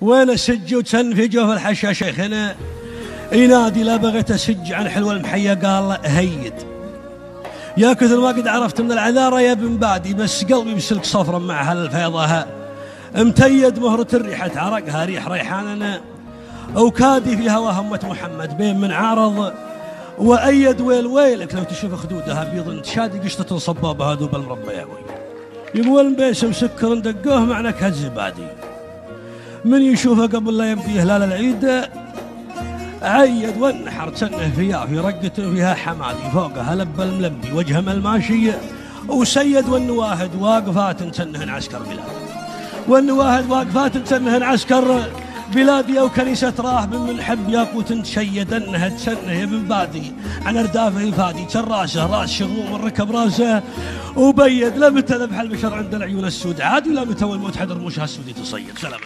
وين السج وتسن في جوف الحشا شيخنا ينادي لا بغيت اسج عن حلوى المحيا قال هيد يا كثر ما قد عرفت من العذارى يا بن بادي بس قلبي بسلك صفرا مع هالفيضها متيد مهرة الريحة عرقها ريح ريحاننا وكادي في هوا همة محمد بين من عارض وأيد ويل ويلك لو تشوف خدودها بيض تشادي قشطة صبابها ذوب المربى يا وي يقول بيس مسكر دقوه مع نكهة زبادي من يشوفه قبل لا يبدي هلال العيد عيد والنحر تسنه فيها في رقته فيها حمادي فوقها لب الملبي وجه الماشي وسيد والنواهد واقفات تسنهن عسكر بلاد والنواهد واقفات تسنهن عسكر بلادي او كنيسه راهب من حب ياقوت تشيد انها تسنه يا بن بادي عن اردافه يفادي راسه راس شغوم والركب راسه وبيد لا متى ذبح البشر عند العيون السود عادي لا متى والموت حذر مشها السودي تصيد سلامة